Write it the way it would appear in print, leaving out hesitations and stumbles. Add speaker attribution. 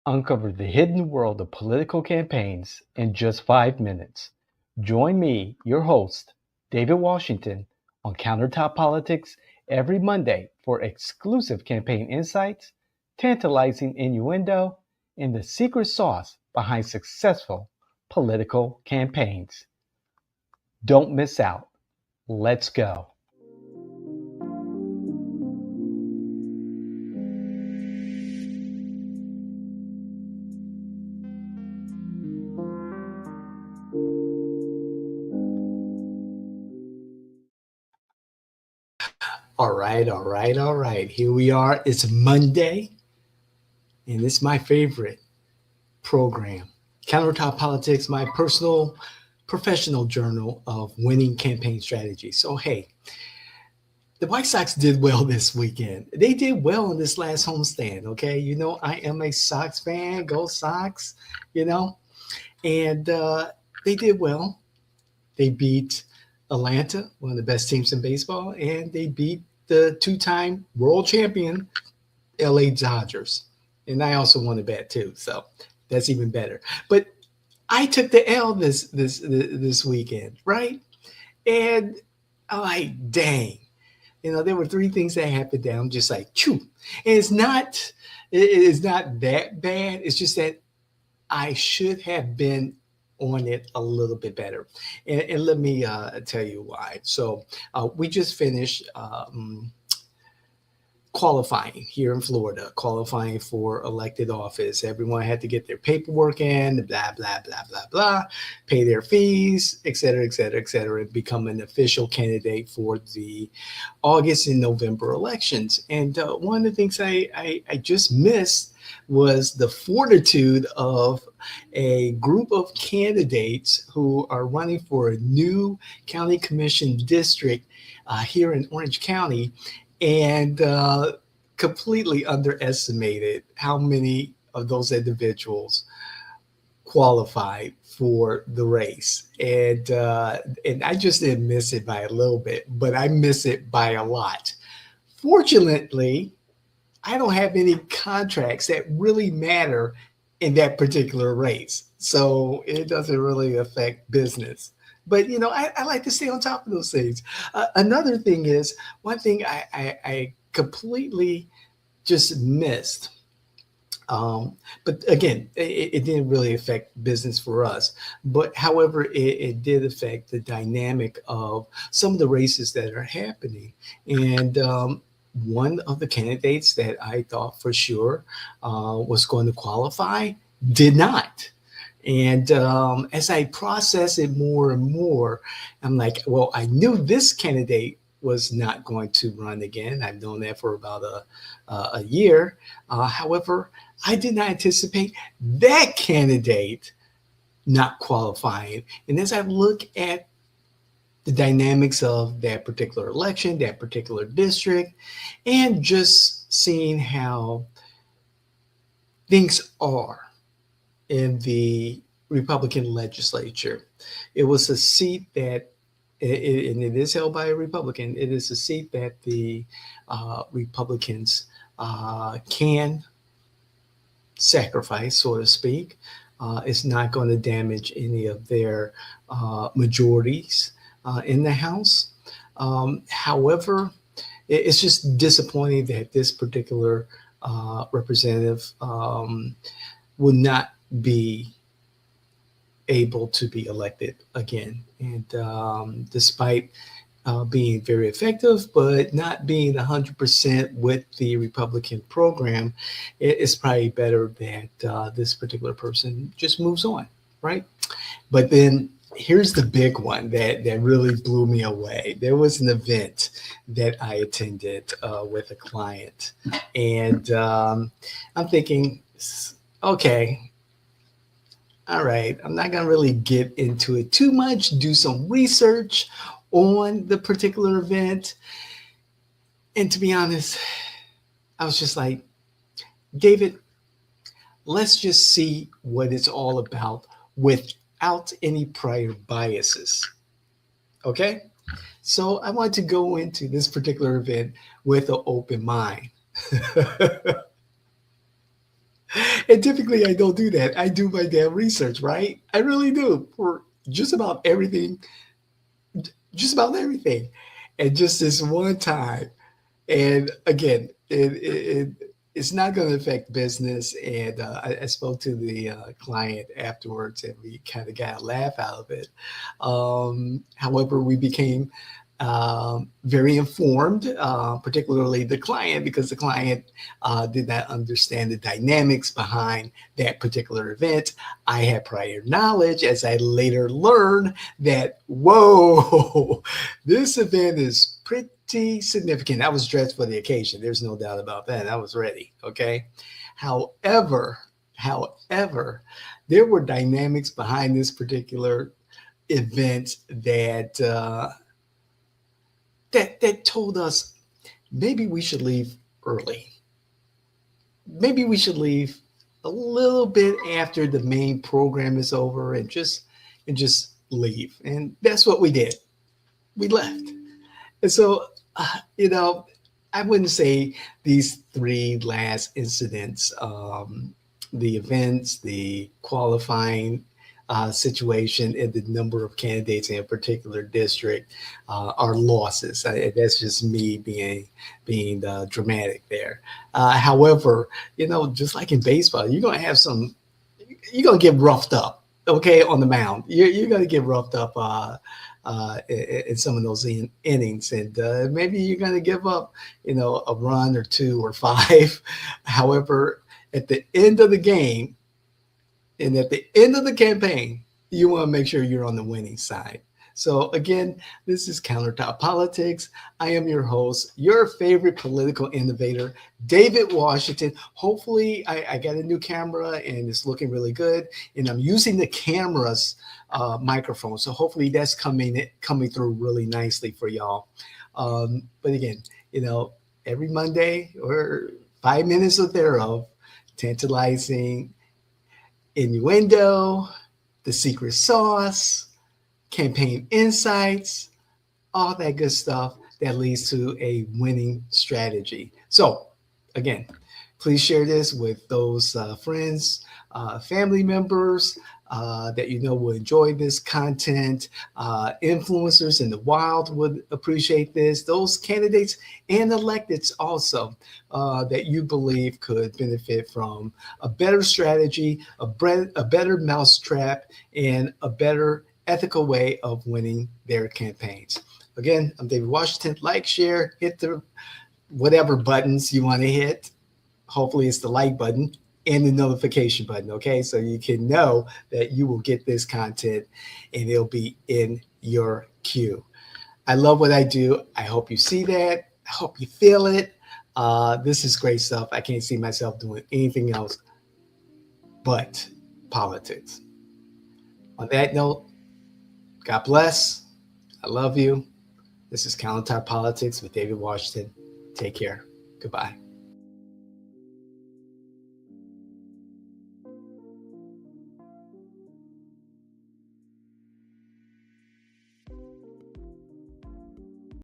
Speaker 1: Uncover the hidden world of political campaigns in just 5 minutes. Join me, your host, David Washington, on CounterTop Politics every Monday for exclusive campaign insights, tantalizing innuendo, and the secret sauce behind successful political campaigns. Don't miss out. Let's go. All right. Here we are. It's Monday, and it's my favorite program. Countertop Politics, my personal professional journal of winning campaign strategy. So, hey, the White Sox did well this weekend. They did well in this last homestand, okay? I am a Sox fan. Go Sox, you know? And they did well. They beat Atlanta, one of the best teams in baseball, and they beat the two-time world champion LA Dodgers. And I also won a bet too, so that's even better. But I took the L this weekend, right? And I'm like, dang. There were three things that happened there. I'm just like, chew. And it's not that bad. It's just that I should have been on it a little bit better. And let me tell you why. So we just finished qualifying here in Florida, qualifying for elected office. Everyone had to get their paperwork in, blah, blah, blah, blah, blah, pay their fees, et cetera, et cetera, et cetera, and become an official candidate for the August and November elections. And one of the things I just missed was the fortitude of a group of candidates who are running for a new county commission district here in Orange County, and completely underestimated how many of those individuals qualified for the race. And I just didn't miss it by a little bit, but I miss it by a lot. Fortunately, I don't have any contracts that really matter in that particular race, so it doesn't really affect business. But I like to stay on top of those things. Another thing is, one thing I completely just missed. But again, it didn't really affect business for us. But however, it did affect the dynamic of some of the races that are happening. And one of the candidates that I thought for sure was going to qualify did not. And as I process it more and more, I'm like, well, I knew this candidate was not going to run again. I've known that for about a year. However, I did not anticipate that candidate not qualifying. And as I look at the dynamics of that particular election, that particular district, and just seeing how things are in the Republican legislature. It was a seat that, and it is held by a Republican, it is a seat that the Republicans can sacrifice, so to speak. It's not going to damage any of their majorities in the House. However, it's just disappointing that this particular representative will not be able to be elected again. And despite being very effective, but not being 100% with the Republican program, it's probably better that this particular person just moves on, right? But then here's the big one that really blew me away. There was an event that I attended with a client, and I'm thinking, okay, all right, I'm not going to really get into it too much, do some research on the particular event. And to be honest, I was just like, David, let's just see what it's all about without any prior biases. Okay? So I want to go into this particular event with an open mind. And typically I don't do that. I do my damn research, right? I really do for just about everything, just about everything. And just this one time, and again, it's not going to affect business. And I spoke to the client afterwards, and we kind of got a laugh out of it. However, we became very informed, particularly the client, because the client did not understand the dynamics behind that particular event. I had prior knowledge as I later learned that, whoa, this event is pretty significant. I was dressed for the occasion. There's no doubt about that. I was ready. Okay. However, there were dynamics behind this particular event that told us maybe we should leave early. Maybe we should leave a little bit after the main program is over and just leave. And that's what we did. We left. And so, you know, I wouldn't say these three last incidents, the events, the qualifying situation, and the number of candidates in a particular district are losses. That's just me being dramatic there. However, you know, just like in baseball, you're gonna get roughed up. Okay, on the mound, you're gonna get roughed up. In some of those innings, and maybe you're going to give up, you know, a run or two or five. However, at the end of the game and at the end of the campaign, you want to make sure you're on the winning side. So again, this is Countertop Politics. I am your host, your favorite political innovator, David Washington. Hopefully, I got a new camera and it's looking really good. And I'm using the camera's microphone, so hopefully that's coming through really nicely for y'all. But again, you know, every Monday or 5 minutes of thereof, tantalizing innuendo, the secret sauce, campaign insights, all that good stuff that leads to a winning strategy. So, again, please share this with those friends, family members that you know will enjoy this content. Influencers in the wild would appreciate this. Those candidates and electeds also that you believe could benefit from a better strategy, a better mousetrap, and a better ethical way of winning their campaigns. Again, I'm David Washington. Like, share, hit the whatever buttons you want to hit. Hopefully it's the like button and the notification button, okay? So you can know that you will get this content and it'll be in your queue. I love what I do. I hope you see that. I hope you feel it. This is great stuff. I can't see myself doing anything else but politics. On that note, God bless. I love you. This is CounterTop Politics with David Washington. Take care. Goodbye.